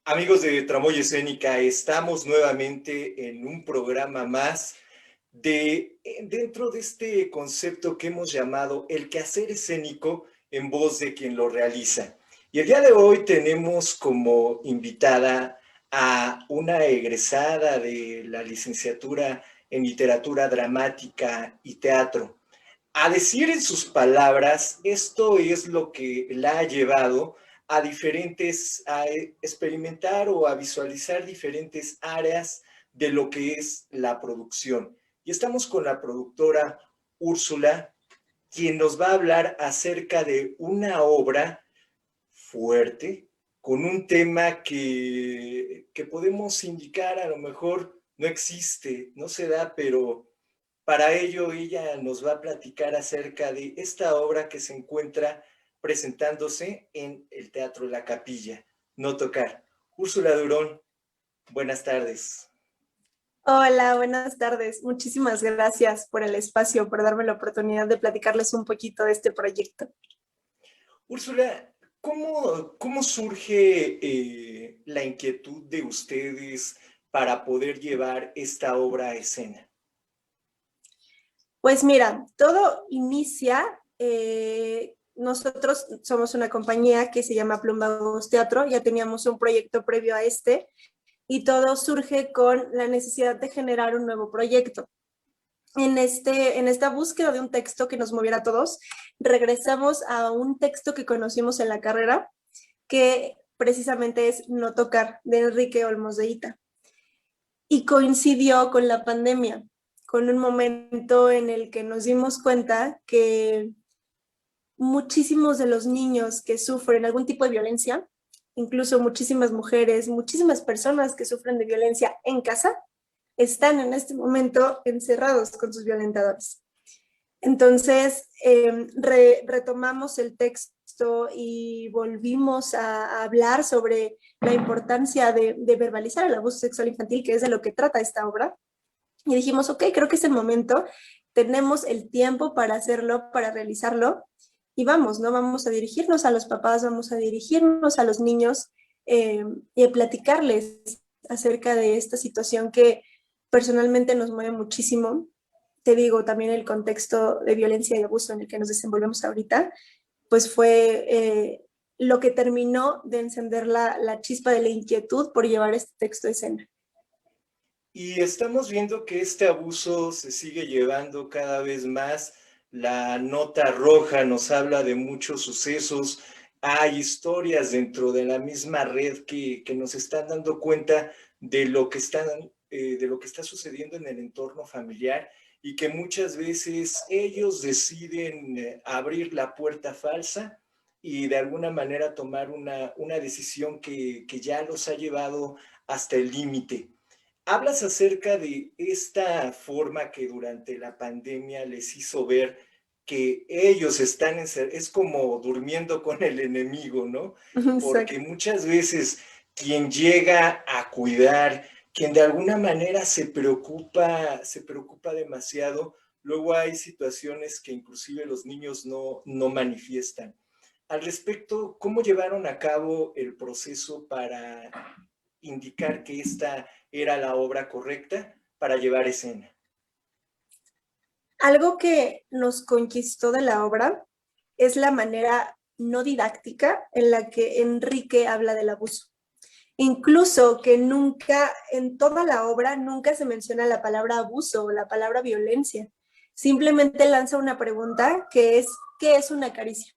Amigos de Tramoya Escénica, estamos nuevamente en un programa más dentro de este concepto que hemos llamado el quehacer escénico en voz de quien lo realiza. Y el día de hoy tenemos como invitada a una egresada de la licenciatura en literatura dramática y teatro. A decir en sus palabras, esto es lo que la ha llevado a experimentar o a visualizar diferentes áreas de lo que es la producción. Y estamos con la productora Úrsula, quien nos va a hablar acerca de una obra fuerte, con un tema que podemos indicar a lo mejor no existe, no se da, pero para ello, ella nos va a platicar acerca de esta obra que se encuentra presentándose en el Teatro La Capilla, No Tocar. Úrsula Durón, buenas tardes. Hola, buenas tardes. Muchísimas gracias por el espacio, por darme la oportunidad de platicarles un poquito de este proyecto. Úrsula, ¿cómo surge la inquietud de ustedes para poder llevar esta obra a escena? Pues mira, todo inicia, nosotros somos una compañía que se llama Plumbagos Teatro, ya teníamos un proyecto previo a este y todo surge con la necesidad de generar un nuevo proyecto. En esta búsqueda de un texto que nos moviera a todos, regresamos a un texto que conocimos en la carrera, que precisamente es No Tocar, de Enrique Olmos de Ita. Y coincidió con la pandemia, con un momento en el que nos dimos cuenta que muchísimos de los niños que sufren algún tipo de violencia, incluso muchísimas mujeres, muchísimas personas que sufren de violencia en casa, están en este momento encerrados con sus violentadores. Entonces, retomamos el texto y volvimos a hablar sobre la importancia de verbalizar el abuso sexual infantil, que es de lo que trata esta obra. Y dijimos, ok, creo que es el momento, tenemos el tiempo para hacerlo, para realizarlo, y vamos, ¿no? Vamos a dirigirnos a los papás, vamos a dirigirnos a los niños y a platicarles acerca de esta situación que personalmente nos mueve muchísimo. Te digo, también el contexto de violencia y abuso en el que nos desenvolvemos ahorita, pues fue lo que terminó de encender la chispa de la inquietud por llevar este texto a escena. Y estamos viendo que este abuso se sigue llevando cada vez más. La nota roja nos habla de muchos sucesos. Hay historias dentro de la misma red que nos están dando cuenta de de lo que está sucediendo en el entorno familiar y que muchas veces ellos deciden abrir la puerta falsa y de alguna manera tomar una decisión que ya los ha llevado hasta el límite. Hablas acerca de esta forma que durante la pandemia les hizo ver que ellos están es como durmiendo con el enemigo, ¿no? Porque Exacto. muchas veces quien llega a cuidar, quien de alguna manera se preocupa demasiado, luego hay situaciones que inclusive los niños no manifiestan. Al respecto, ¿cómo llevaron a cabo el proceso para indicar que esta era la obra correcta para llevar escena? Algo que nos conquistó de la obra es la manera no didáctica en la que Enrique habla del abuso. Incluso que nunca, en toda la obra, nunca se menciona la palabra abuso o la palabra violencia. Simplemente lanza una pregunta que es, ¿qué es una caricia?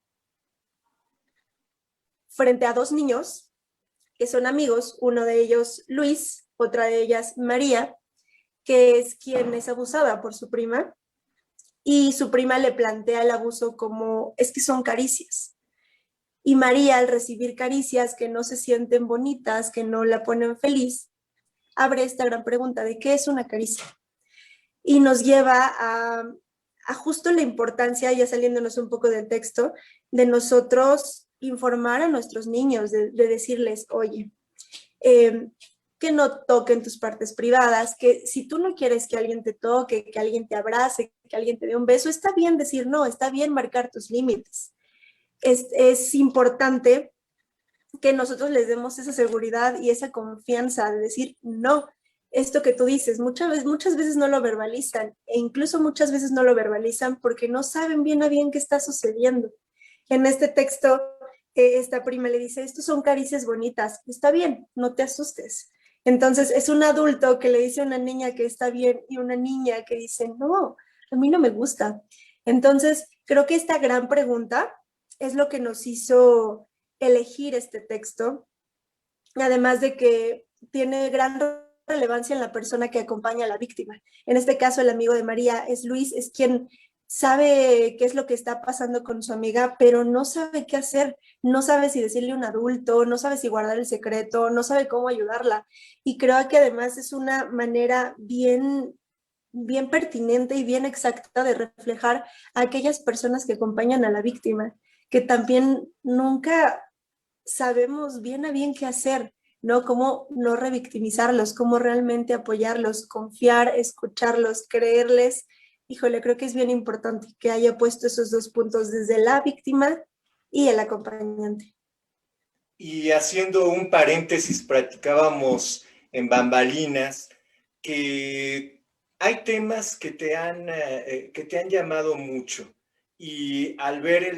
Frente a dos niños que son amigos, uno de ellos Luis, otra de ellas María, que es quien es abusada por su prima, y su prima le plantea el abuso como, es que son caricias. Y María, al recibir caricias que no se sienten bonitas, que no la ponen feliz, abre esta gran pregunta de qué es una caricia. Y nos lleva a justo la importancia, ya saliéndonos un poco del texto, de nosotros informar a nuestros niños, de decirles, oye, eh, que no toquen tus partes privadas, que si tú no quieres que alguien te toque, que alguien te abrace, que alguien te dé un beso, está bien decir no, está bien marcar tus límites. Es importante que nosotros les demos esa seguridad y esa confianza de decir, no, esto que tú dices, muchas veces no lo verbalizan e incluso muchas veces no lo verbalizan porque no saben bien a bien qué está sucediendo. En este texto, esta prima le dice, estos son caricias bonitas, está bien, no te asustes. Entonces es un adulto que le dice a una niña que está bien y una niña que dice, no, a mí no me gusta. Entonces creo que esta gran pregunta es lo que nos hizo elegir este texto, además de que tiene gran relevancia en la persona que acompaña a la víctima. En este caso, el amigo de María es Luis, es quien sabe qué es lo que está pasando con su amiga, pero no sabe qué hacer, no sabe si decirle a un adulto, no sabe si guardar el secreto, no sabe cómo ayudarla. Y creo que además es una manera bien pertinente y bien exacta de reflejar a aquellas personas que acompañan a la víctima, que también nunca sabemos bien a bien qué hacer, ¿no? Cómo no revictimizarlos, cómo realmente apoyarlos, confiar, escucharlos, creerles. Híjole, creo que es bien importante que haya puesto esos dos puntos desde la víctima y el acompañante. Y haciendo un paréntesis, practicábamos en bambalinas que hay temas que te han llamado mucho y al ver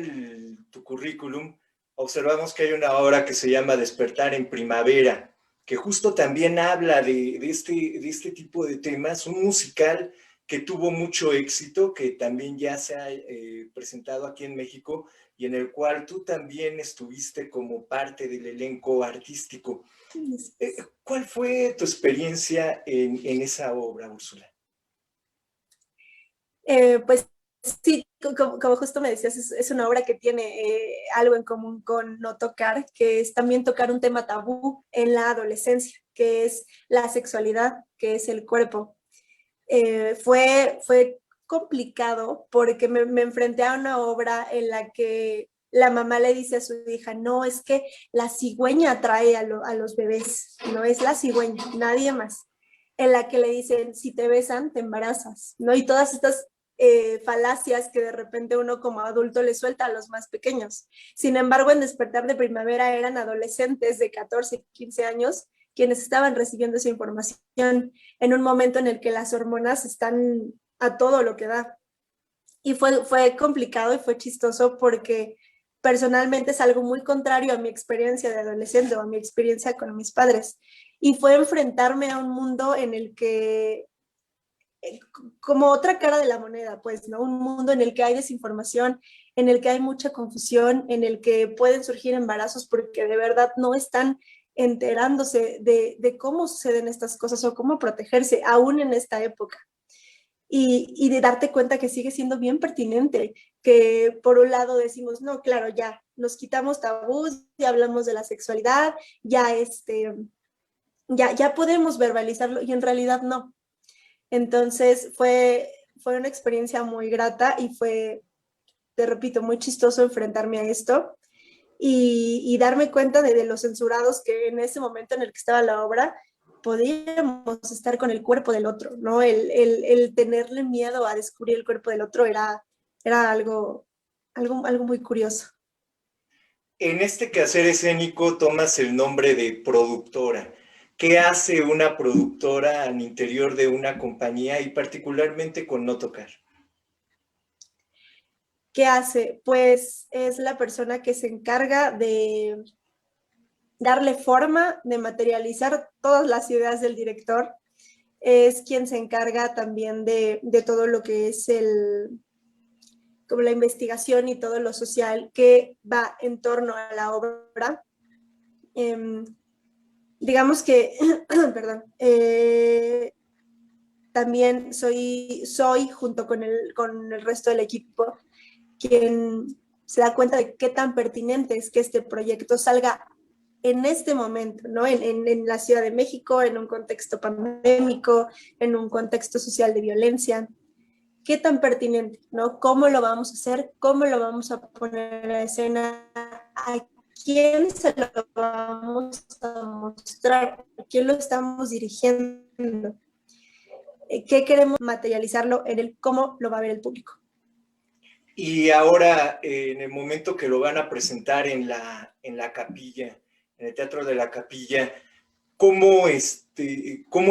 tu currículum observamos que hay una obra que se llama Despertar en Primavera, que justo también habla de este tipo de temas, un musical que tuvo mucho éxito, que también ya se ha presentado aquí en México y en el cual tú también estuviste como parte del elenco artístico. ¿Cuál fue tu experiencia en esa obra, Úrsula? Pues sí, como justo me decías, es una obra que tiene algo en común con No Tocar, que es también tocar un tema tabú en la adolescencia, que es la sexualidad, que es el cuerpo. Fue complicado porque me enfrenté a una obra en la que la mamá le dice a su hija, no, es que la cigüeña atrae a los bebés, no es la cigüeña, nadie más. En la que le dicen, si te besan, te embarazas, ¿no? Y todas estas falacias que de repente uno como adulto le suelta a los más pequeños. Sin embargo, en Despertar de Primavera eran adolescentes de 14, 15 años quienes estaban recibiendo esa información en un momento en el que las hormonas están a todo lo que da. Y fue complicado y fue chistoso porque personalmente es algo muy contrario a mi experiencia de adolescente o a mi experiencia con mis padres. Y fue enfrentarme a un mundo en el que, como otra cara de la moneda, pues, ¿no? Un mundo en el que hay desinformación, en el que hay mucha confusión, en el que pueden surgir embarazos porque de verdad no están enterándose de cómo suceden estas cosas o cómo protegerse, aún en esta época. Y de darte cuenta que sigue siendo bien pertinente, que por un lado decimos, no, claro, ya nos quitamos tabús, ya hablamos de la sexualidad, ya podemos verbalizarlo y en realidad no. Entonces fue una experiencia muy grata y fue, te repito, muy chistoso enfrentarme a esto y darme cuenta de los censurados que en ese momento en el que estaba la obra podíamos estar con el cuerpo del otro, ¿no? El tenerle miedo a descubrir el cuerpo del otro era algo muy curioso. En este quehacer escénico tomas el nombre de productora. ¿Qué hace una productora al interior de una compañía y particularmente con No Tocar? ¿Qué hace? Pues es la persona que se encarga de darle forma, de materializar todas las ideas del director. Es quien se encarga también de todo lo que es como la investigación y todo lo social que va en torno a la obra. Digamos que, perdón, también soy junto con el resto del equipo quien se da cuenta de qué tan pertinente es que este proyecto salga en este momento, ¿no? En la Ciudad de México, en un contexto pandémico, en un contexto social de violencia. ¿Qué tan pertinente, ¿no? ¿Cómo lo vamos a hacer? ¿Cómo lo vamos a poner a escena? ¿A quién se lo vamos a mostrar? ¿A quién lo estamos dirigiendo? ¿Qué queremos materializarlo en el cómo lo va a ver el público? Y ahora, en el momento que lo van a presentar en la capilla, en el Teatro de la Capilla. ¿Cómo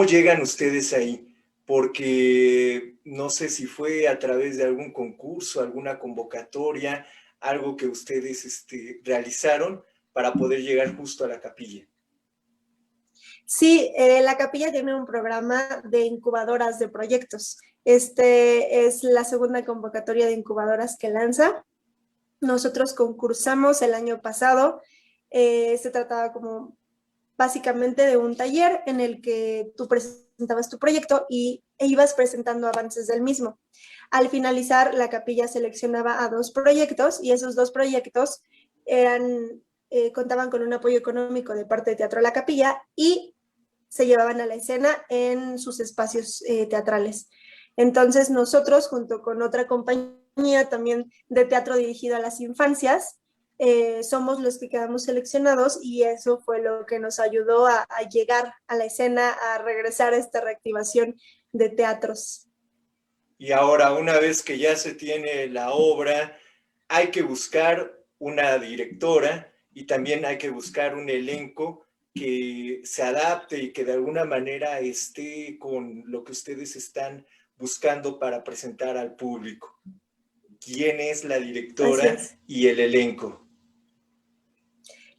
llegan ustedes ahí? Porque no sé si fue a través de algún concurso, alguna convocatoria, algo que ustedes realizaron para poder llegar justo a la capilla. Sí, la capilla tiene un programa de incubadoras de proyectos. Este es la segunda convocatoria de incubadoras que lanza. Nosotros concursamos el año pasado. Se trataba como básicamente de un taller en el que tú presentabas tu proyecto e ibas presentando avances del mismo. Al finalizar, la capilla seleccionaba a 2 proyectos y esos 2 proyectos contaban con un apoyo económico de parte de Teatro La Capilla y se llevaban a la escena en sus espacios teatrales. Entonces nosotros, junto con otra compañía también de teatro dirigido a las infancias, somos los que quedamos seleccionados y eso fue lo que nos ayudó a llegar a la escena, a regresar a esta reactivación de teatros. Y ahora, una vez que ya se tiene la obra, hay que buscar una directora y también hay que buscar un elenco que se adapte y que de alguna manera esté con lo que ustedes están buscando para presentar al público. ¿Quién es la directora y el elenco?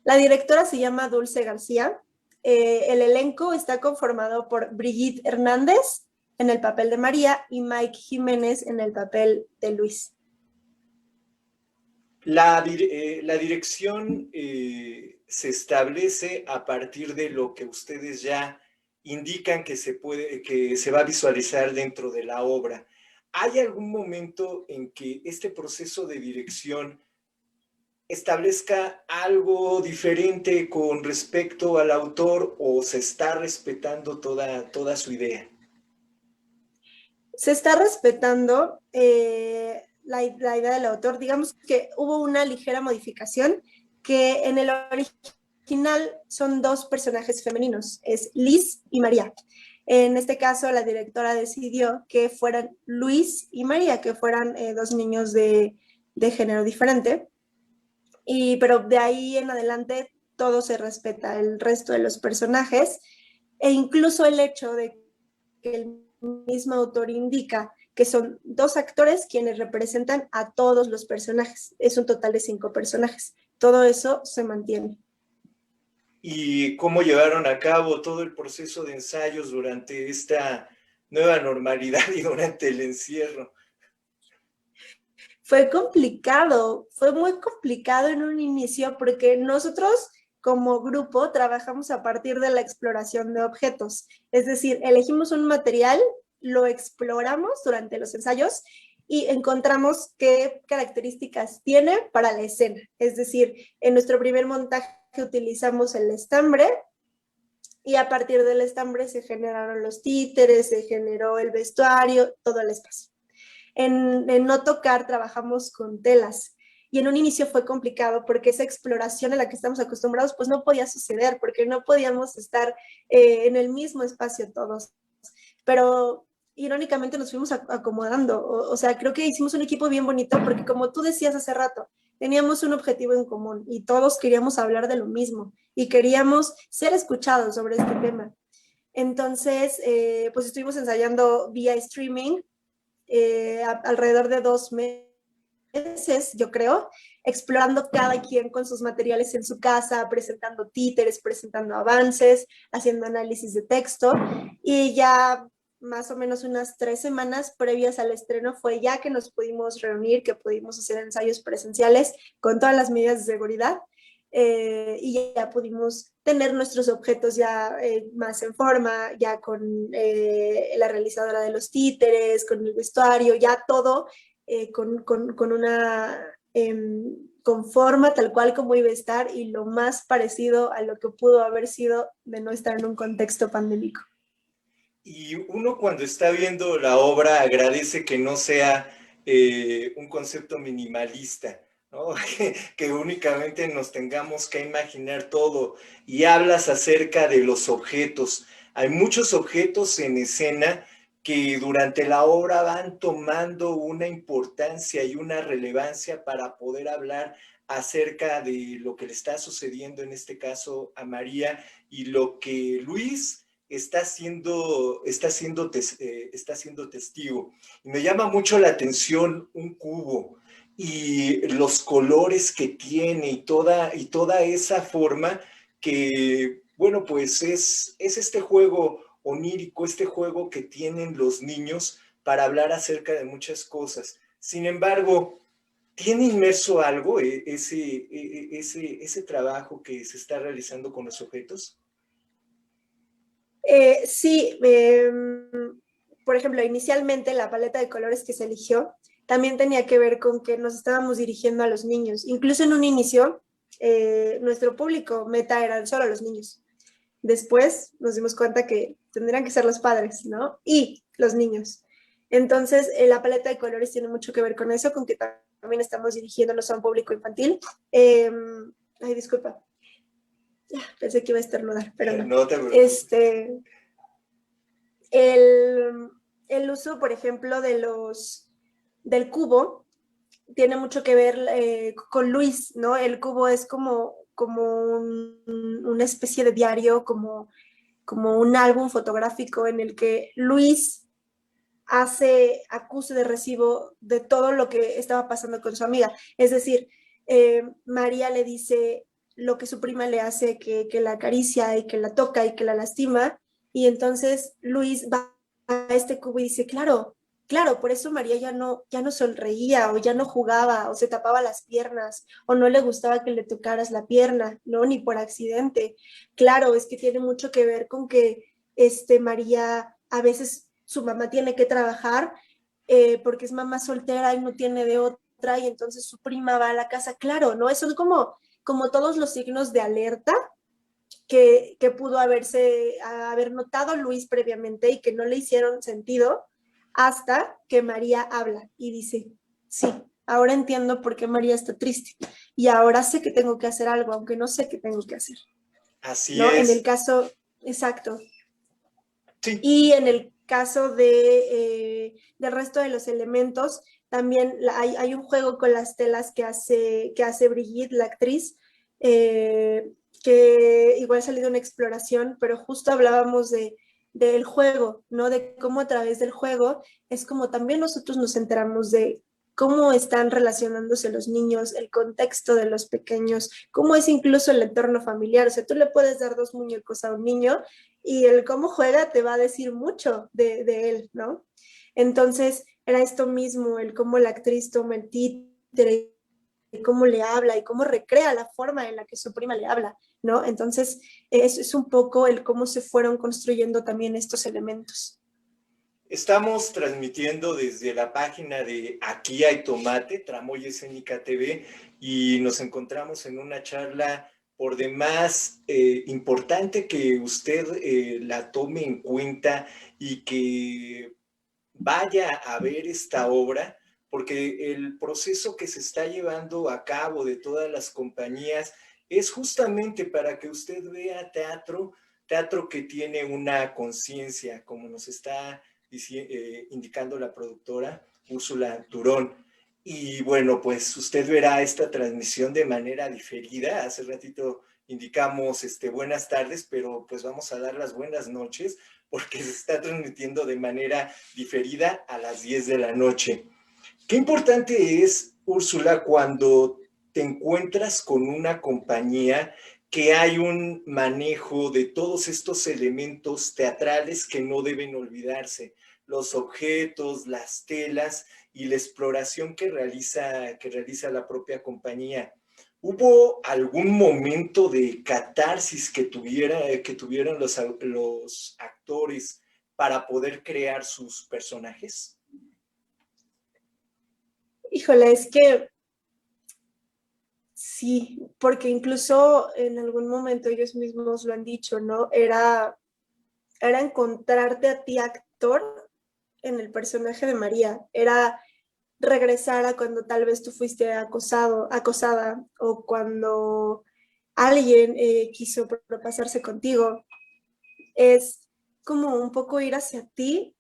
La directora se llama Dulce García. El elenco está conformado por Brigitte Hernández en el papel de María y Mike Jiménez en el papel de Luis. La dirección se establece a partir de lo que ustedes ya indican que se va a visualizar dentro de la obra. ¿Hay algún momento en que este proceso de dirección establezca algo diferente con respecto al autor o se está respetando toda su idea? Se está respetando la idea del autor. Digamos que hubo una ligera modificación, que en el original son 2 personajes femeninos, es Liz y María. En este caso, la directora decidió que fueran Luis y María, que fueran 2 niños de género diferente. Pero de ahí en adelante todo se respeta, el resto de los personajes, e incluso el hecho de que el mismo autor indica que son 2 actores quienes representan a todos los personajes. Es un total de 5 personajes. Todo eso se mantiene. ¿Y cómo llevaron a cabo todo el proceso de ensayos durante esta nueva normalidad y durante el encierro? Fue complicado, fue muy complicado en un inicio porque nosotros como grupo trabajamos a partir de la exploración de objetos. Es decir, elegimos un material, lo exploramos durante los ensayos y encontramos qué características tiene para la escena. Es decir, en nuestro primer montaje utilizamos el estambre y a partir del estambre se generaron los títeres, se generó el vestuario, todo el espacio. En No Tocar trabajamos con telas y en un inicio fue complicado porque esa exploración a la que estamos acostumbrados pues no podía suceder porque no podíamos estar en el mismo espacio todos, pero irónicamente nos fuimos acomodando, o sea, creo que hicimos un equipo bien bonito porque como tú decías hace rato, teníamos un objetivo en común y todos queríamos hablar de lo mismo y queríamos ser escuchados sobre este tema. Entonces, pues estuvimos ensayando vía streaming alrededor de 2 meses, yo creo, explorando cada quien con sus materiales en su casa, presentando títeres, presentando avances, haciendo análisis de texto y ya más o menos unas 3 semanas previas al estreno fue ya que nos pudimos reunir, que pudimos hacer ensayos presenciales con todas las medidas de seguridad. Y ya pudimos tener nuestros objetos ya más en forma, ya con la realizadora de los títeres, con el vestuario, ya todo con una con forma tal cual como iba a estar y lo más parecido a lo que pudo haber sido de no estar en un contexto pandémico. Y uno cuando está viendo la obra agradece que no sea un concepto minimalista, ¿no? Que únicamente nos tengamos que imaginar todo. Y hablas acerca de los objetos. Hay muchos objetos en escena que durante la obra van tomando una importancia y una relevancia para poder hablar acerca de lo que le está sucediendo en este caso a María y lo que Luis está siendo testigo. Y me llama mucho la atención un cubo y los colores que tiene y toda esa forma que, bueno, pues es este juego onírico, este juego que tienen los niños para hablar acerca de muchas cosas. Sin embargo, ¿tiene inmerso algo ese trabajo que se está realizando con los objetos? Sí, por ejemplo, inicialmente la paleta de colores que se eligió también tenía que ver con que nos estábamos dirigiendo a los niños. Incluso en un inicio, nuestro público meta eran solo los niños. Después nos dimos cuenta que tendrían que ser los padres, ¿no? Y los niños. Entonces, la paleta de colores tiene mucho que ver con eso, con que también estamos dirigiéndonos a un público infantil. Ay, disculpa. Ya, pensé que iba a estornudar, pero no. No te preocupes. El uso, por ejemplo, del cubo tiene mucho que ver con Luis, ¿no? El cubo es como una especie de diario, como un álbum fotográfico en el que Luis hace acuse de recibo de todo lo que estaba pasando con su amiga. Es decir, María le dice lo que su prima le hace, que la acaricia y que la toca y que la lastima, y entonces Luis va a este cubo y dice, claro, claro, por eso María ya no sonreía o ya no jugaba o se tapaba las piernas o no le gustaba que le tocaras la pierna, ¿no? Ni por accidente. Claro, es que tiene mucho que ver con que María a veces su mamá tiene que trabajar porque es mamá soltera y no tiene de otra y entonces su prima va a la casa. Claro, ¿no? Eso es como todos los signos de alerta que pudo haber notado Luis previamente y que no le hicieron sentido hasta que María habla y dice, sí, ahora entiendo por qué María está triste y ahora sé que tengo que hacer algo, aunque no sé qué tengo que hacer, Así ¿no? En el es. caso, exacto. Sí. Y en el caso del resto de los elementos, también hay un juego con las telas que hace Brigitte, la actriz, que igual ha salido una exploración, pero justo hablábamos del juego, ¿no? De cómo a través del juego es como también nosotros nos enteramos de cómo están relacionándose los niños, el contexto de los pequeños, cómo es incluso el entorno familiar. O sea, tú le puedes dar 2 muñecos a un niño y el cómo juega te va a decir mucho de él, ¿no? Entonces, era esto mismo, el cómo la actriz toma el títere, y cómo le habla y cómo recrea la forma en la que su prima le habla, ¿no? Entonces, es un poco el cómo se fueron construyendo también estos elementos. Estamos transmitiendo desde la página de Aquí hay Tomate, Tramoya Escénica TV, y nos encontramos en una charla por demás importante que usted la tome en cuenta y que vaya a ver esta obra, porque el proceso que se está llevando a cabo de todas las compañías es justamente para que usted vea teatro que tiene una conciencia, como nos está indicando la productora Úrsula Durón. Y bueno, pues usted verá esta transmisión de manera diferida. Hace ratito indicamos buenas tardes, pero pues vamos a dar las buenas noches porque se está transmitiendo de manera diferida a las 10 de la noche. Qué importante es, Úrsula, cuando te encuentras con una compañía que hay un manejo de todos estos elementos teatrales que no deben olvidarse, los objetos, las telas y la exploración que realiza la propia compañía. ¿Hubo algún momento de catarsis que tuvieran los actores para poder crear sus personajes? Híjole, es que sí, porque incluso en algún momento ellos mismos lo han dicho, ¿no? Era encontrarte a ti actor en el personaje de María, era regresar a cuando tal vez tú fuiste acosada o cuando alguien quiso propasarse contigo. Es como un poco ir hacia ti,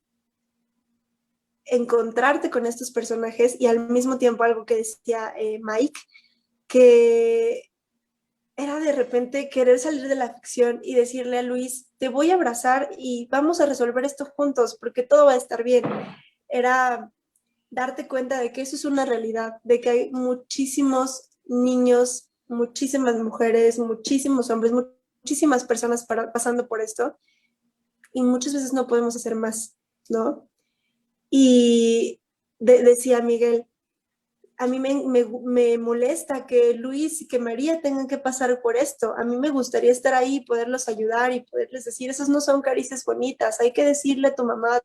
encontrarte con estos personajes y al mismo tiempo algo que decía Mike, que era de repente querer salir de la ficción y decirle a Luis, te voy a abrazar y vamos a resolver esto juntos porque todo va a estar bien. Era darte cuenta de que eso es una realidad, de que hay muchísimos niños, muchísimas mujeres, muchísimos hombres, muchísimas personas pasando por esto y muchas veces no podemos hacer más, ¿no? Y decía Miguel, a mí me molesta que Luis y que María tengan que pasar por esto. A mí me gustaría estar ahí, poderlos ayudar y poderles decir, esas no son caricias bonitas, hay que decirle a tu mamá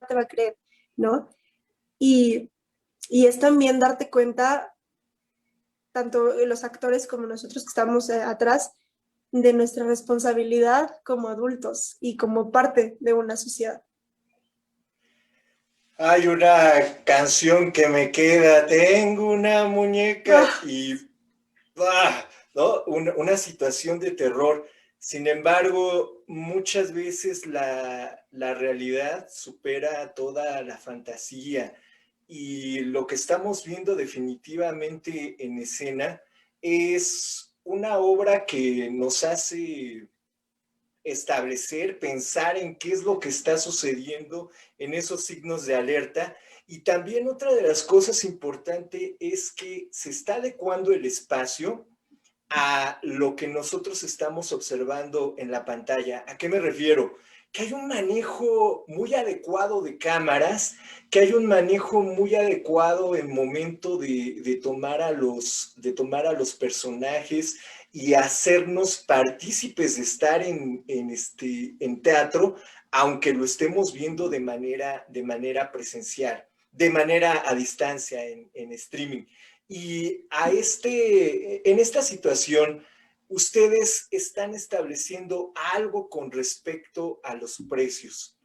te va a creer, ¿no? Y, y es también darte cuenta, tanto los actores como nosotros que estamos atrás, de nuestra responsabilidad como adultos y como parte de una sociedad. Hay una canción que me queda, tengo una muñeca Ah, y ¿no? Una situación de terror. Sin embargo, muchas veces la realidad supera toda la fantasía y lo que estamos viendo definitivamente en escena es una obra que nos hace establecer, pensar en qué es lo que está sucediendo en esos signos de alerta. Y también otra de las cosas importantes es que se está adecuando el espacio a lo que nosotros estamos observando en la pantalla. ¿A qué me refiero? Que hay un manejo muy adecuado de cámaras, que hay un manejo muy adecuado en momento de tomar a los personajes y hacernos partícipes de estar en teatro, aunque lo estemos viendo de manera presencial, de manera a distancia en streaming. Y en esta situación, ustedes están estableciendo algo con respecto a los precios.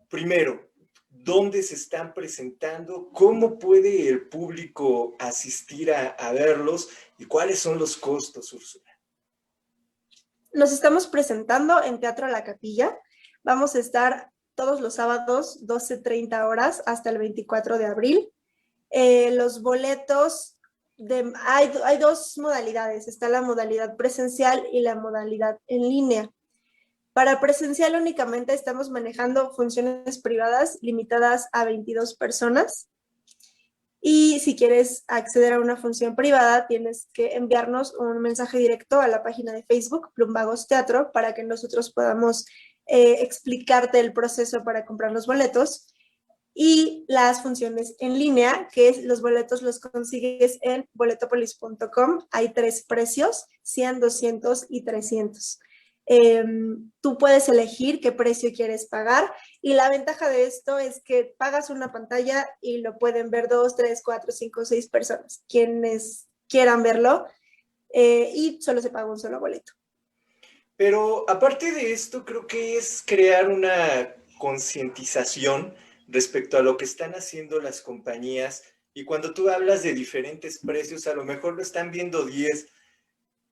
Primero, ¿dónde se están presentando? ¿Cómo puede el público asistir a verlos? ¿Y cuáles son los costos, Úrsula? nos estamos presentando en Teatro La Capilla. Vamos a estar todos los sábados, 12:30 horas, hasta el 24 de abril. Los boletos, hay dos modalidades. Está la modalidad presencial y la modalidad en línea. Para presencial únicamente estamos manejando funciones privadas limitadas a 22 personas. Y si quieres acceder a una función privada, tienes que enviarnos un mensaje directo a la página de Facebook, Plumbagos Teatro, para que nosotros podamos explicarte el proceso para comprar los boletos. Y las funciones en línea, que es, los boletos los consigues en boletopolis.com. Hay 3 precios, 100, 200 y 300. Tú puedes elegir qué precio quieres pagar y la ventaja de esto es que pagas una pantalla y lo pueden ver 2, 3, 4, 5, 6 personas, quienes quieran verlo, y solo se paga un solo boleto. Pero aparte de esto, creo que es crear una concientización respecto a lo que están haciendo las compañías. Y cuando tú hablas de diferentes precios, a lo mejor lo están viendo 10.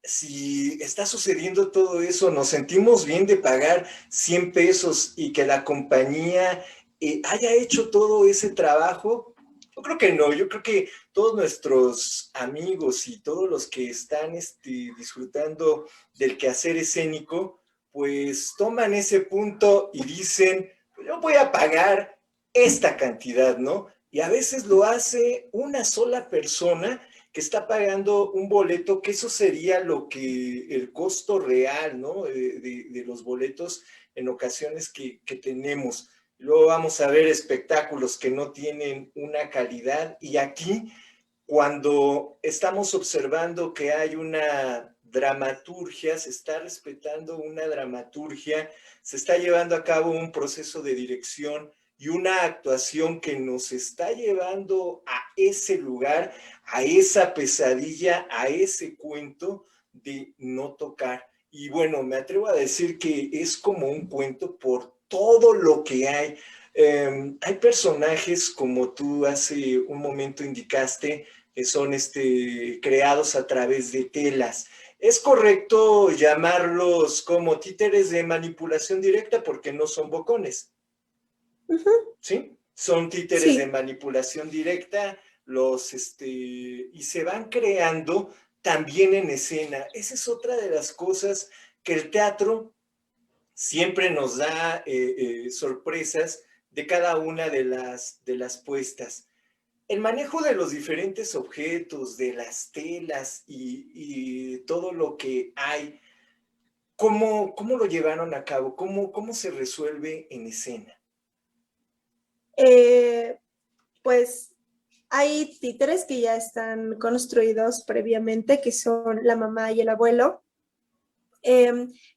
Si está sucediendo todo eso, nos sentimos bien de pagar 100 pesos y que la compañía haya hecho todo ese trabajo. Yo creo que no, yo creo que todos nuestros amigos y todos los que están disfrutando del quehacer escénico, pues toman ese punto y dicen, pues yo voy a pagar esta cantidad, ¿no? Y a veces lo hace una sola persona que está pagando un boleto, que eso sería el costo real, ¿no? De los boletos en ocasiones que tenemos. Luego vamos a ver espectáculos que no tienen una calidad y aquí, cuando estamos observando que hay una dramaturgia, se está respetando una dramaturgia, se está llevando a cabo un proceso de dirección y una actuación que nos está llevando a ese lugar, a esa pesadilla, a ese cuento de no tocar. Y bueno, me atrevo a decir que es como un cuento por todo lo que hay. Hay personajes, como tú hace un momento indicaste, que son creados a través de telas. ¿Es correcto llamarlos como títeres de manipulación directa porque no son bocones? Uh -huh. ¿Sí? Son títeres de Sí. manipulación directa y se van creando también en escena. Esa es otra de las cosas que el teatro siempre nos da sorpresas de cada una de las puestas. El manejo de los diferentes objetos, de las telas y todo lo que hay, ¿cómo lo llevaron a cabo? ¿Cómo se resuelve en escena? Pues hay títeres que ya están construidos previamente, que son la mamá y el abuelo,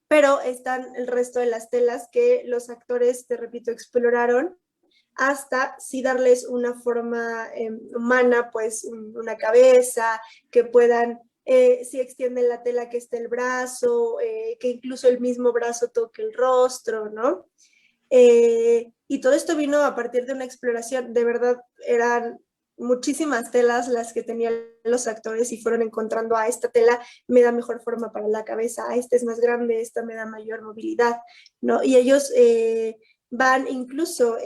pero están el resto de las telas que los actores, te repito, exploraron hasta sí darles una forma humana, pues una cabeza, que puedan, si extienden la tela, que esté el brazo, que incluso el mismo brazo toque el rostro, ¿no? Y todo esto vino a partir de una exploración, de verdad eran muchísimas telas las que tenían los actores y fueron encontrando a esta tela me da mejor forma para la cabeza, a esta es más grande, esta me da mayor movilidad, ¿no? Y ellos van incluso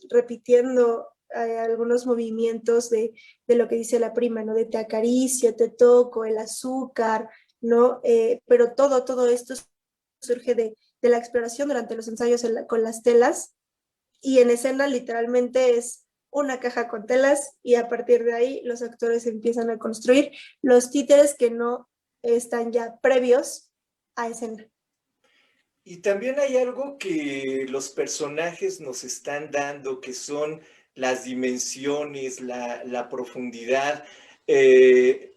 repitiendo algunos movimientos de lo que dice la prima, ¿no? De te acaricio, te toco, el azúcar, ¿no? Pero todo esto surge de la exploración durante los ensayos con las telas y en escena literalmente es una caja con telas y a partir de ahí los actores empiezan a construir los títeres que no están ya previos a escena. Y también hay algo que los personajes nos están dando, que son las dimensiones, la profundidad,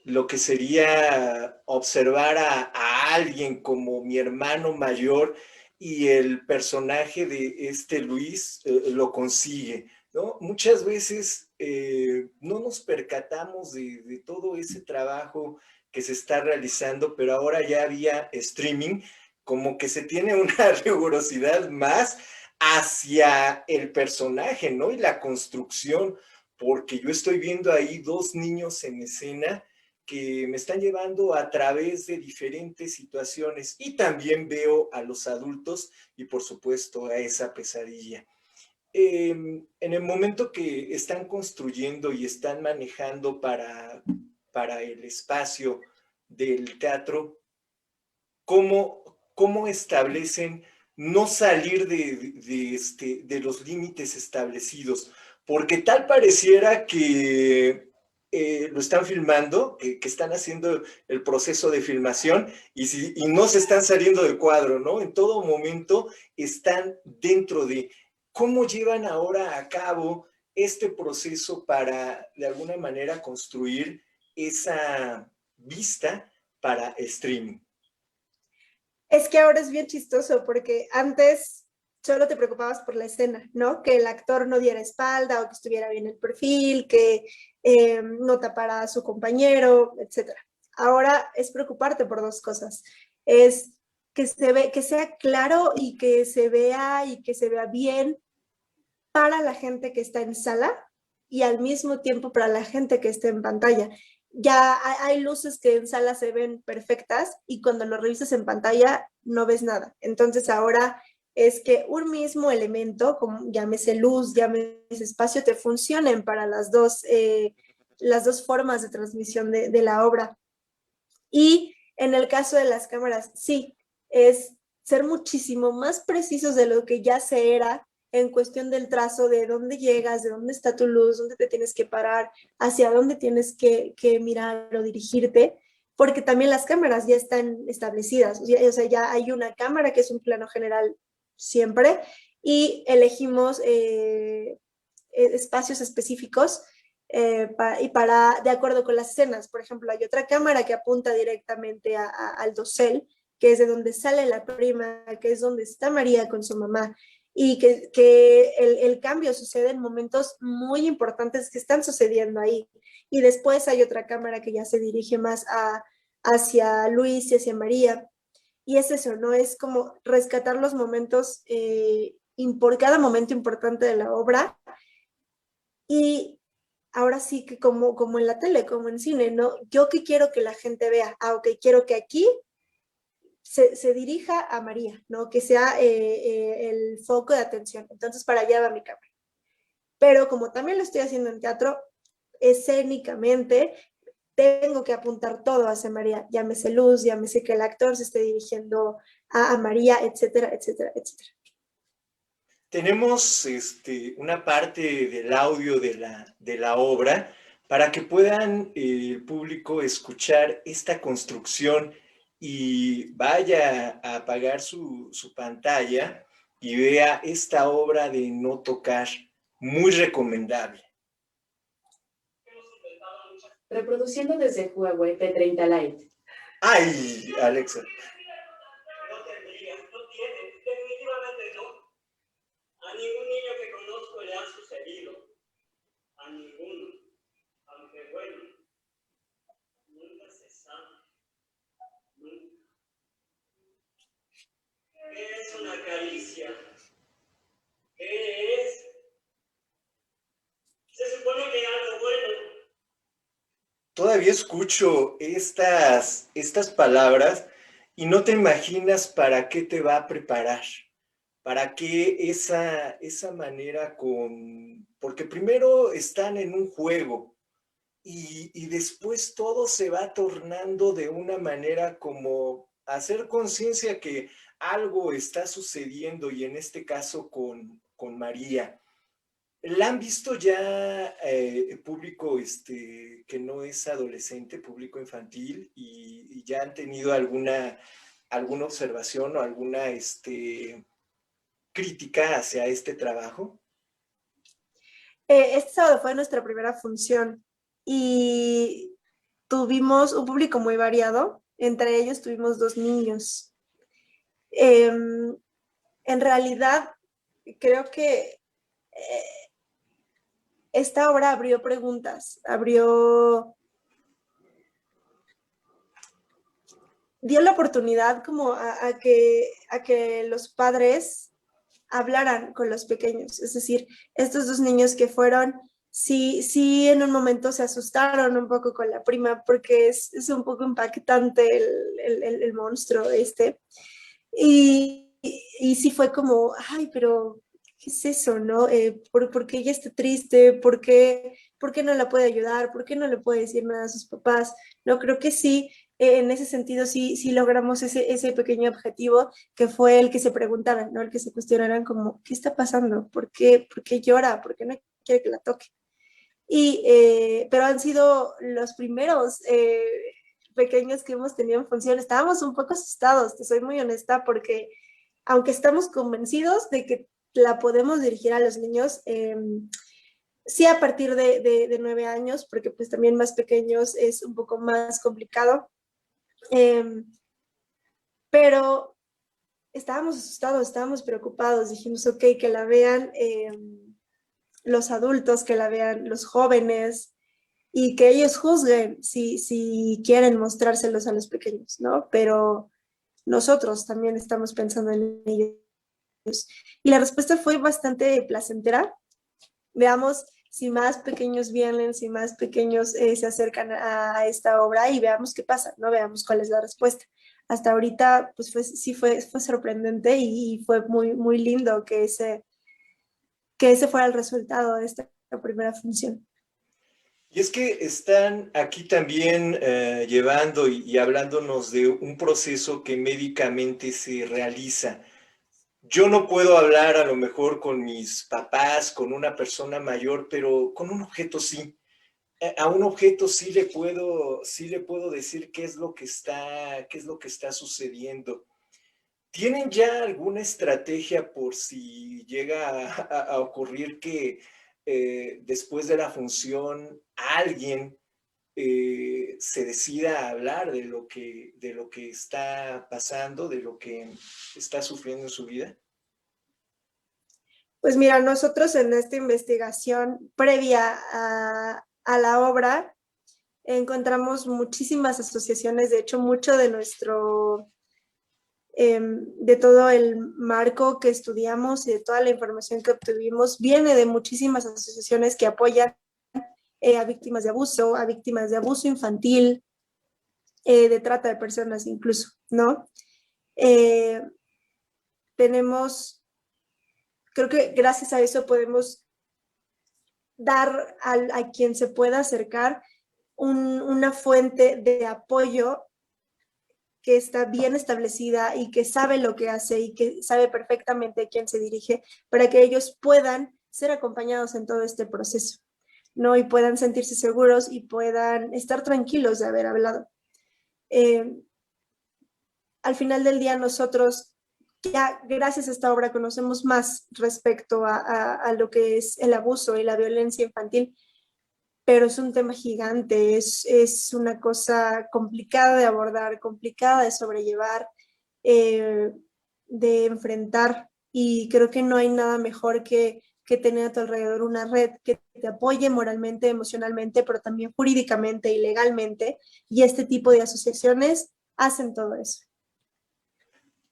lo que sería observar a alguien como mi hermano mayor y el personaje de este Luis lo consigue, ¿no? Muchas veces no nos percatamos de todo ese trabajo que se está realizando, pero ahora ya había streaming, como que se tiene una rigurosidad más hacia el personaje, ¿no? Y la construcción, porque yo estoy viendo ahí dos niños en escena que me están llevando a través de diferentes situaciones y también veo a los adultos y por supuesto a esa pesadilla. En el momento que están construyendo y están manejando para el espacio del teatro, cómo establecen no salir de los límites establecidos, porque tal pareciera que lo están filmando, que están haciendo el proceso de filmación y no se están saliendo del cuadro, ¿no? En todo momento están dentro de cómo llevan ahora a cabo este proceso para, de alguna manera, construir esa vista para streaming. Es que ahora es bien chistoso porque antes solo te preocupabas por la escena, ¿no? Que el actor no diera espalda o que estuviera bien el perfil, que no tapara a su compañero, etcétera. Ahora es preocuparte por dos cosas. Es que sea claro y que se vea bien para la gente que está en sala y al mismo tiempo para la gente que está en pantalla. Ya hay luces que en sala se ven perfectas y cuando lo revisas en pantalla no ves nada. Entonces ahora es que un mismo elemento, como llámese luz, llámese espacio, te funcionen para las dos formas de transmisión de la obra. Y en el caso de las cámaras, sí, es ser muchísimo más precisos de lo que ya se era en cuestión del trazo, de dónde llegas, de dónde está tu luz, dónde te tienes que parar, hacia dónde tienes que mirar o dirigirte, porque también las cámaras ya están establecidas, o sea, ya hay una cámara que es un plano general siempre y elegimos espacios específicos de acuerdo con las escenas. Por ejemplo, hay otra cámara que apunta directamente al dosel, que es de donde sale la prima, que es donde está María con su mamá, y que el cambio sucede en momentos muy importantes que están sucediendo ahí. Y después hay otra cámara que ya se dirige más hacia Luis y hacia María. Y es eso, ¿no? Es como rescatar los momentos, por cada momento importante de la obra. Y ahora sí que como en la tele, como en cine, ¿no? Yo que quiero que la gente vea, ok, quiero que aquí se dirija a María, ¿no? Que sea el foco de atención. Entonces para allá va mi cámara. Pero como también lo estoy haciendo en teatro, escénicamente tengo que apuntar todo hacia María, llámese luz, llámese que el actor se esté dirigiendo a María, etcétera, etcétera, etcétera. Tenemos una parte del audio de la obra para que puedan el público escuchar esta construcción y vaya a apagar su pantalla y vea esta obra de No Tocar, muy recomendable. Reproduciendo desde Huawei P30 Lite. ¡Ay, Alexa! No tendría, no tiene, definitivamente no. A ningún niño que conozco le ha sucedido. A ninguno. Aunque bueno, nunca se sabe. Nunca. ¿Qué es una caricia? ¿Qué es? Se supone que algo bueno. Todavía escucho estas palabras y no te imaginas para qué te va a preparar, para qué esa manera porque primero están en un juego y después todo se va tornando de una manera como hacer conciencia que algo está sucediendo y en este caso con María. ¿La han visto ya público que no es adolescente, público infantil, y ya han tenido alguna observación o alguna crítica hacia este trabajo? Este sábado fue nuestra primera función y tuvimos un público muy variado. Entre ellos tuvimos 2 niños. En realidad, creo que esta obra abrió preguntas, dio la oportunidad como a que los padres hablaran con los pequeños. Es decir, estos 2 niños que fueron, sí en un momento se asustaron un poco con la prima porque es un poco impactante el monstruo y sí fue como, ay, pero ¿qué es eso, no? ¿Por qué ella está triste? ¿Por qué no la puede ayudar? ¿Por qué no le puede decir nada a sus papás? No, creo que sí, en ese sentido sí logramos ese pequeño objetivo que fue el que se preguntaran, ¿no? El que se cuestionaran como, ¿qué está pasando? ¿Por qué llora? ¿Por qué no quiere que la toque? Pero han sido los primeros pequeños que hemos tenido en función. Estábamos un poco asustados, te soy muy honesta, porque aunque estamos convencidos de que la podemos dirigir a los niños, sí a partir de 9 años, porque pues también más pequeños es un poco más complicado, pero estábamos asustados, estábamos preocupados, dijimos, ok, que la vean los adultos, que la vean los jóvenes y que ellos juzguen si quieren mostrárselos a los pequeños, ¿no? Pero nosotros también estamos pensando en ellos. Y la respuesta fue bastante placentera. Veamos si más pequeños vienen, si más pequeños se acercan a esta obra y veamos qué pasa, ¿no? Veamos cuál es la respuesta. Hasta ahorita, pues fue sorprendente y fue muy, muy lindo que ese fuera el resultado de esta primera función. Y es que están aquí también llevando y hablándonos de un proceso que médicamente se realiza. Yo no puedo hablar a lo mejor con mis papás, con una persona mayor, pero con un objeto sí. A un objeto sí le puedo decir qué es lo que está sucediendo. ¿Tienen ya alguna estrategia por si llega a ocurrir que después de la función alguien se decida a hablar de lo que está pasando, de lo que está sufriendo en su vida? Pues mira, nosotros en esta investigación previa a la obra encontramos muchísimas asociaciones, de hecho mucho de de todo el marco que estudiamos y de toda la información que obtuvimos viene de muchísimas asociaciones que apoyan a víctimas de abuso infantil, de trata de personas incluso, ¿no? Tenemos, creo que gracias a eso podemos dar a quien se pueda acercar una fuente de apoyo que está bien establecida y que sabe lo que hace y que sabe perfectamente a quién se dirige para que ellos puedan ser acompañados en todo este proceso, ¿no? Y puedan sentirse seguros y puedan estar tranquilos de haber hablado. Al final del día nosotros ya gracias a esta obra conocemos más respecto a lo que es el abuso y la violencia infantil, pero es un tema gigante, es una cosa complicada de abordar, complicada de sobrellevar, de enfrentar, y creo que no hay nada mejor que tener a tu alrededor una red que te apoye moralmente, emocionalmente, pero también jurídicamente y legalmente, y este tipo de asociaciones hacen todo eso.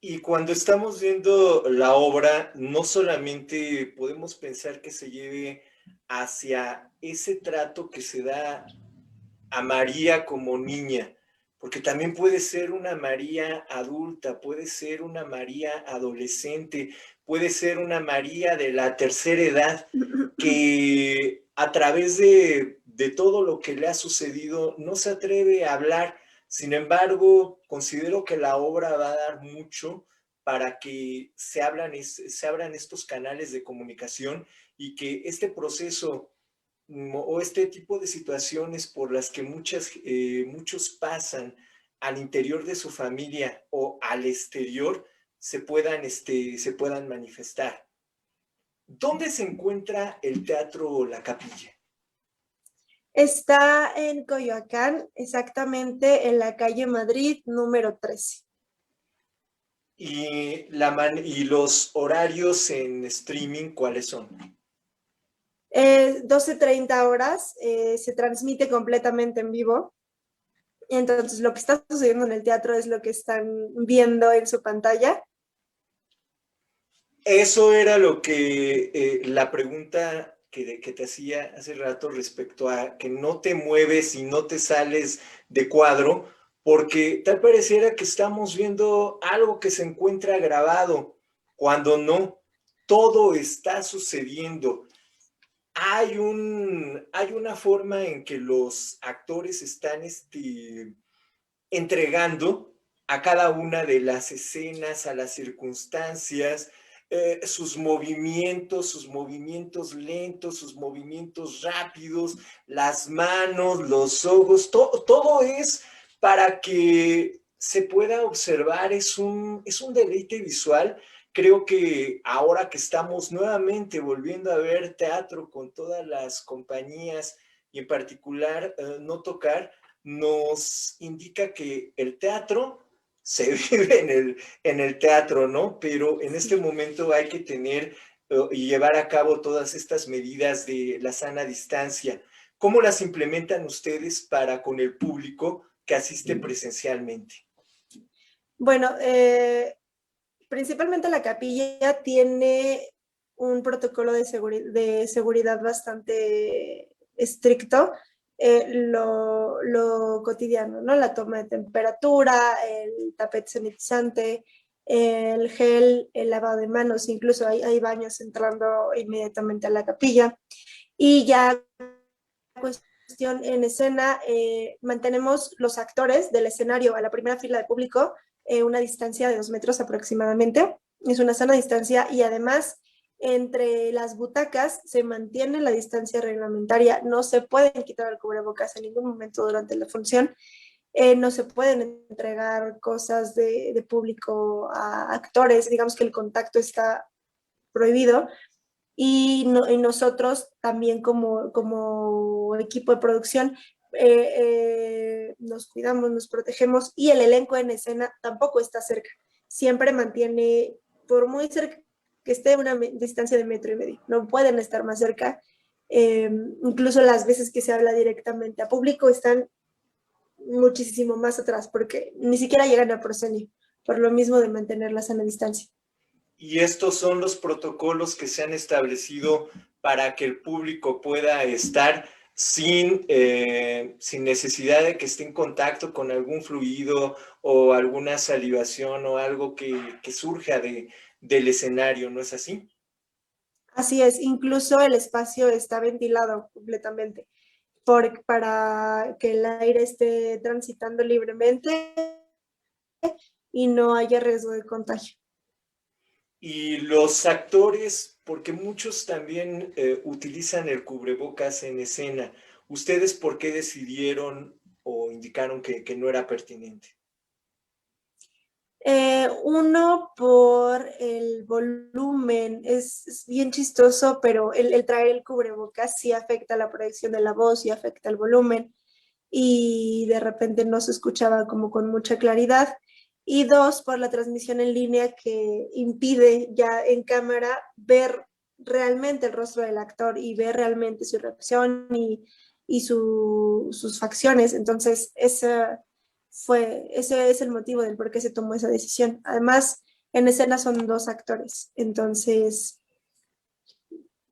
Y cuando estamos viendo la obra, no solamente podemos pensar que se lleve hacia ese trato que se da a María como niña, porque también puede ser una María adulta, puede ser una María adolescente, puede ser una María de la tercera edad que a través de todo lo que le ha sucedido no se atreve a hablar. Sin embargo, considero que la obra va a dar mucho para que se abran estos canales de comunicación y que este proceso o este tipo de situaciones por las que muchos pasan al interior de su familia o al exterior se puedan manifestar. ¿Dónde se encuentra el Teatro La Capilla? Está en Coyoacán, exactamente en la calle Madrid, número 13. ¿Y los horarios en streaming cuáles son? 12:30 horas, se transmite completamente en vivo. Entonces, lo que está sucediendo en el teatro es lo que están viendo en su pantalla. Eso era lo que la pregunta que te hacía hace rato respecto a que no te mueves y no te sales de cuadro, porque tal pareciera que estamos viendo algo que se encuentra grabado, cuando no, todo está sucediendo. Hay una forma en que los actores están entregando a cada una de las escenas, a las circunstancias, sus movimientos lentos, sus movimientos rápidos, las manos, los ojos, todo es para que se pueda observar, es un deleite visual. Creo que ahora que estamos nuevamente volviendo a ver teatro con todas las compañías y en particular No Tocar, nos indica que el teatro se vive en el teatro, ¿no? Pero en este momento hay que tener y llevar a cabo todas estas medidas de la sana distancia. ¿Cómo las implementan ustedes para con el público que asiste presencialmente? Bueno, principalmente la capilla tiene un protocolo de seguridad bastante estricto, lo cotidiano, ¿no? La toma de temperatura, el tapete sanitizante, el gel, el lavado de manos, incluso hay baños entrando inmediatamente a la capilla. Y ya cuestión en escena, mantenemos los actores del escenario a la primera fila de público una distancia de 2 metros aproximadamente. Es una sana distancia y además entre las butacas se mantiene la distancia reglamentaria. No se pueden quitar el cubrebocas en ningún momento durante la función. No se pueden entregar cosas de público a actores. Digamos que el contacto está prohibido. Y nosotros también como equipo de producción nos cuidamos, nos protegemos, y el elenco en escena tampoco está cerca. Siempre mantiene, por muy cerca que esté, una distancia de 1,5 metros. No pueden estar más cerca. Incluso las veces que se habla directamente a público están muchísimo más atrás porque ni siquiera llegan a proscenio, por lo mismo de mantener la sana distancia. Y estos son los protocolos que se han establecido para que el público pueda estar sin necesidad de que esté en contacto con algún fluido o alguna salivación o algo que surja del escenario, ¿no es así? Así es, incluso el espacio está ventilado completamente para que el aire esté transitando libremente y no haya riesgo de contagio. Y los actores, porque muchos también utilizan el cubrebocas en escena, ¿ustedes por qué decidieron o indicaron que no era pertinente? Uno por el volumen, es bien chistoso, pero el traer el cubrebocas sí afecta la proyección de la voz y afecta el volumen y de repente no se escuchaba como con mucha claridad. Y dos, por la transmisión en línea que impide ya en cámara ver realmente el rostro del actor y ver realmente su reacción y sus facciones. Entonces, ese es el motivo del por qué se tomó esa decisión. Además, en escena son dos actores, entonces,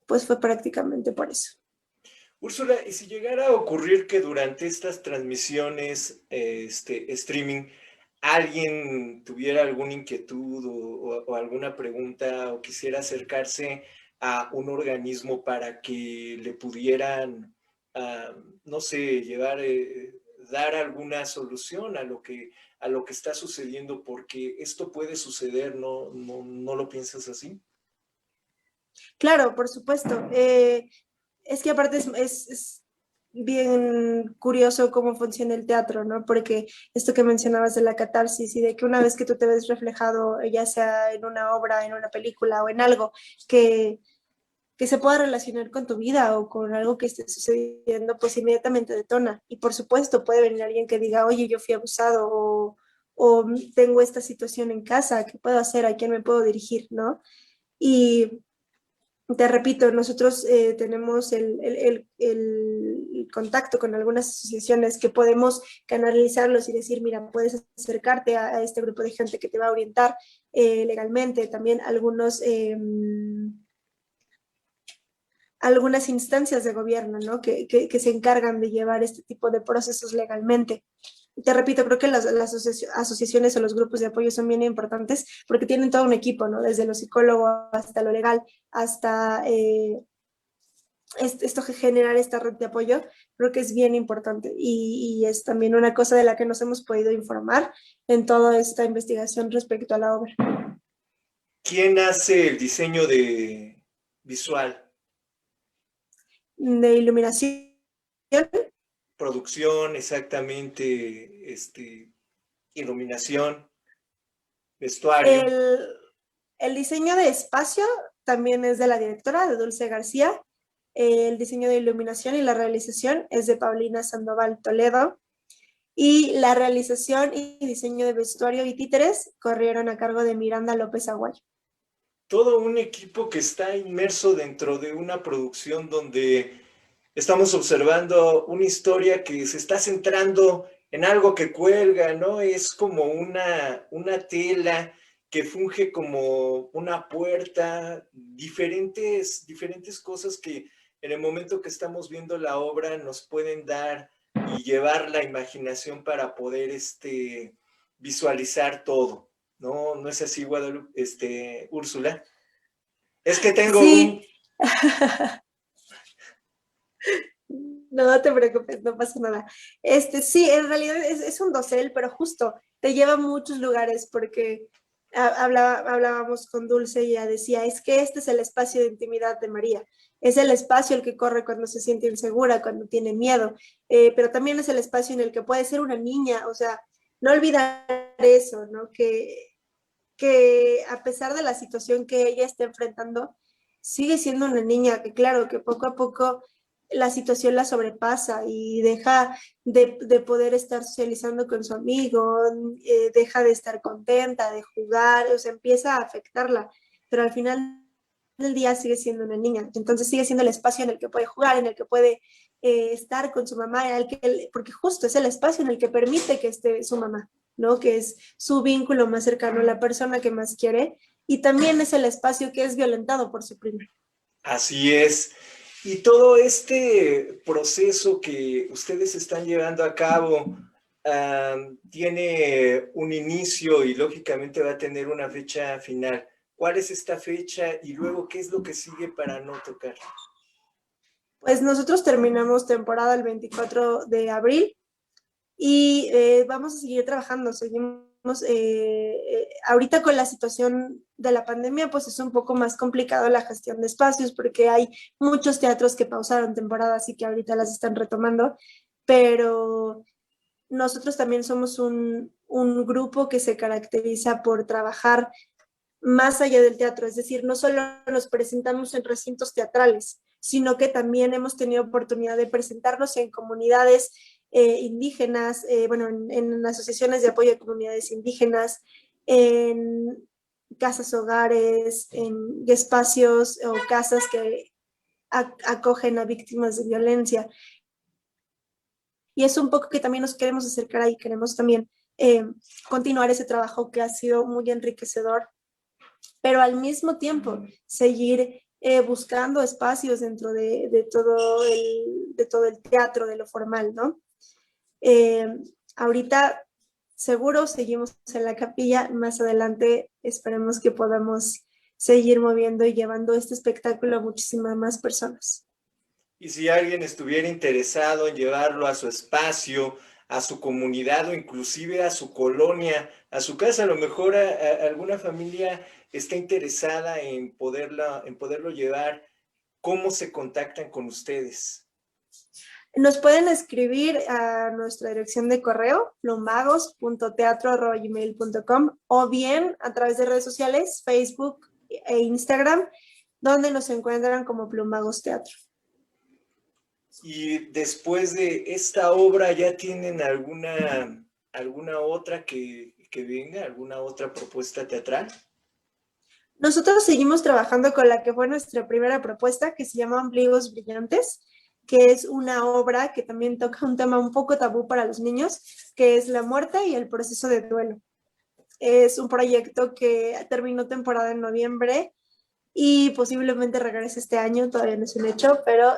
pues fue prácticamente por eso. Úrsula, y si llegara a ocurrir que durante estas transmisiones, streaming, alguien tuviera alguna inquietud o alguna pregunta o quisiera acercarse a un organismo para que le pudieran, no sé, dar alguna solución a lo que está sucediendo, porque esto puede suceder, ¿no lo piensas así? Claro, por supuesto. Es que aparte es bien curioso cómo funciona el teatro, ¿no? Porque esto que mencionabas de la catarsis y de que una vez que tú te ves reflejado, ya sea en una obra, en una película o en algo que, que se pueda relacionar con tu vida o con algo que esté sucediendo, pues inmediatamente detona. Y por supuesto puede venir alguien que diga, oye, yo fui abusado o tengo esta situación en casa, ¿qué puedo hacer? ¿A quién me puedo dirigir? ¿No? Y te repito, nosotros tenemos el contacto con algunas asociaciones que podemos canalizarlos y decir, mira, puedes acercarte a este grupo de gente que te va a orientar legalmente. También algunas instancias de gobierno, ¿no? Que se encargan de llevar este tipo de procesos legalmente. Te repito, creo que las asociaciones o los grupos de apoyo son bien importantes porque tienen todo un equipo, ¿no? Desde lo psicólogo hasta lo legal, hasta esto que generar esta red de apoyo, creo que es bien importante y es también una cosa de la que nos hemos podido informar en toda esta investigación respecto a la obra. ¿Quién hace el diseño de visual? De iluminación, Producción, exactamente, iluminación, vestuario. el diseño de espacio también es de la directora, de Dulce García. El diseño de iluminación y la realización es de Paulina Sandoval Toledo. Y la realización y diseño de vestuario y títeres corrieron a cargo de Miranda López Aguayo. Todo un equipo que está inmerso dentro de una producción donde estamos observando una historia que se está centrando en algo que cuelga, ¿no? Es como una tela que funge como una puerta, diferentes cosas que en el momento que estamos viendo la obra nos pueden dar y llevar la imaginación para poder visualizar todo, ¿no? ¿No es así, Guadalupe, Úrsula? Es que tengo Sí, un... no te preocupes, no pasa nada. Sí, en realidad es un dosel, pero justo te lleva a muchos lugares porque hablábamos con Dulce y ella decía, es que este es el espacio de intimidad de María. Es el espacio el que corre cuando se siente insegura, cuando tiene miedo, pero también es el espacio en el que puede ser una niña, o sea, no olvidar eso, ¿no? Que a pesar de la situación que ella está enfrentando, sigue siendo una niña que claro, que poco a poco la situación la sobrepasa y deja de poder estar socializando con su amigo, deja de estar contenta, de jugar, o sea, empieza a afectarla, pero al final del día sigue siendo una niña, entonces sigue siendo el espacio en el que puede jugar, en el que puede estar con su mamá, porque justo es el espacio en el que permite que esté su mamá, ¿no? Que es su vínculo más cercano, la persona que más quiere, y también es el espacio que es violentado por su prima. Así es. Y todo este proceso que ustedes están llevando a cabo tiene un inicio y lógicamente va a tener una fecha final. ¿Cuál es esta fecha? Y luego, ¿qué es lo que sigue para No Tocar? Pues nosotros terminamos temporada el 24 de abril y vamos a seguir trabajando, seguimos, ahorita con la situación de la pandemia, pues es un poco más complicado la gestión de espacios porque hay muchos teatros que pausaron temporadas y que ahorita las están retomando, pero nosotros también somos un grupo que se caracteriza por trabajar más allá del teatro, es decir, no solo nos presentamos en recintos teatrales, sino que también hemos tenido oportunidad de presentarnos en comunidades indígenas, bueno, en asociaciones de apoyo a comunidades indígenas, en casas hogares, en espacios o casas que acogen a víctimas de violencia. Y es un poco que también nos queremos acercar ahí, queremos también continuar ese trabajo que ha sido muy enriquecedor, pero al mismo tiempo seguir buscando espacios dentro de todo el teatro, de lo formal, ¿no? Ahorita seguro seguimos en la capilla, más adelante esperemos que podamos seguir moviendo y llevando este espectáculo a muchísimas más personas. Y si alguien estuviera interesado en llevarlo a su espacio, a su comunidad o inclusive a su colonia, a su casa, a lo mejor alguna familia está interesada en poderlo llevar, ¿cómo se contactan con ustedes? Nos pueden escribir a nuestra dirección de correo, plumbagos.teatro@gmail.com, o bien a través de redes sociales, Facebook e Instagram, donde nos encuentran como Plumbagos Teatro. Y después de esta obra, ¿ya tienen alguna otra que venga, alguna otra propuesta teatral? Nosotros seguimos trabajando con la que fue nuestra primera propuesta, que se llama Ombligos Brillantes, que es una obra que también toca un tema un poco tabú para los niños, que es la muerte y el proceso de duelo. Es un proyecto que terminó temporada en noviembre y posiblemente regrese este año, todavía no es un hecho, pero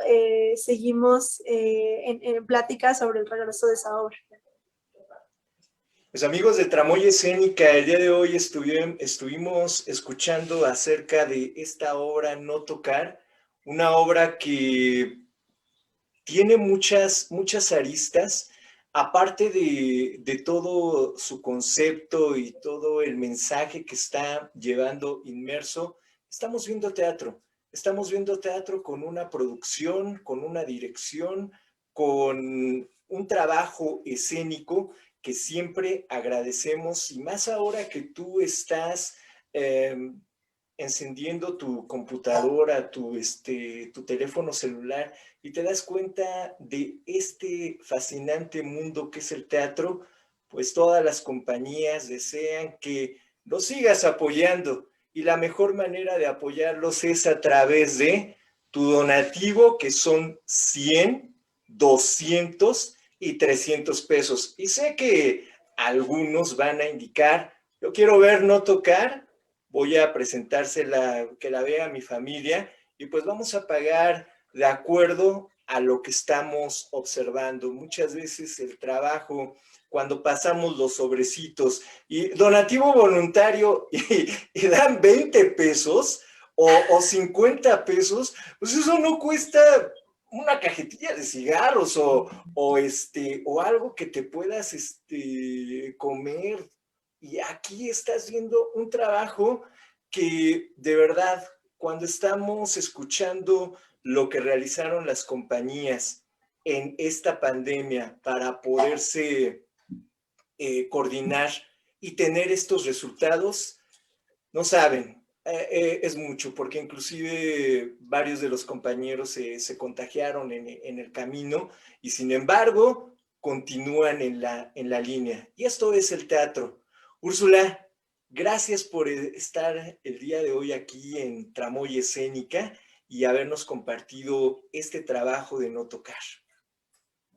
seguimos en pláticas sobre el regreso de esa obra. Pues amigos de Tramoya Escénica, el día de hoy estuvimos escuchando acerca de esta obra No Tocar, una obra que tiene muchas aristas, aparte de todo su concepto y todo el mensaje que está llevando inmerso. Estamos viendo teatro con una producción, con una dirección, con un trabajo escénico que siempre agradecemos, y más ahora que tú estás encendiendo tu computadora, tu teléfono celular, y te das cuenta de este fascinante mundo que es el teatro, pues todas las compañías desean que lo sigas apoyando, y la mejor manera de apoyarlos es a través de tu donativo, que son 100, 200 y 300 pesos. Y sé que algunos van a indicar, yo quiero ver No Tocar, voy a presentársela, que la vea mi familia, y pues vamos a pagar de acuerdo a lo que estamos observando. Muchas veces el trabajo, cuando pasamos los sobrecitos y donativo voluntario y dan 20 pesos o 50 pesos, pues eso no cuesta una cajetilla de cigarros o algo que te puedas comer. Y aquí estás viendo un trabajo que de verdad, cuando estamos escuchando lo que realizaron las compañías en esta pandemia para poderse coordinar y tener estos resultados, no saben, es mucho, porque inclusive varios de los compañeros se contagiaron en el camino, y sin embargo continúan en la línea. Y esto es el teatro. Úrsula, gracias por estar el día de hoy aquí en Tramoya Escénica y habernos compartido este trabajo de No Tocar.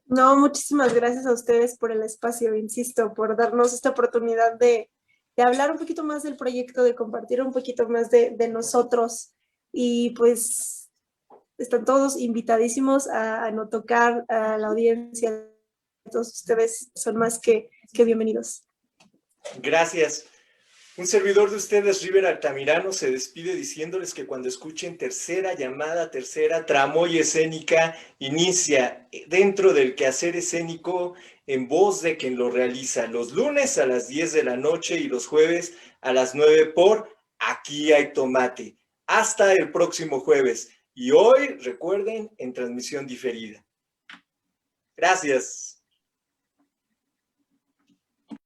No, muchísimas gracias a ustedes por el espacio, insisto, por darnos esta oportunidad de hablar un poquito más del proyecto, de compartir un poquito más de nosotros, y pues están todos invitadísimos a No Tocar, a la audiencia. Todos ustedes son más que bienvenidos. Gracias. Un servidor de ustedes, River Altamirano, se despide diciéndoles que cuando escuchen Tercera Llamada, Tercera Tramoya Escénica, inicia dentro del quehacer escénico en voz de quien lo realiza, los lunes a las 10 de la noche y los jueves a las 9 por Aquí hay Tomate. Hasta el próximo jueves. Y hoy, recuerden, en transmisión diferida. Gracias.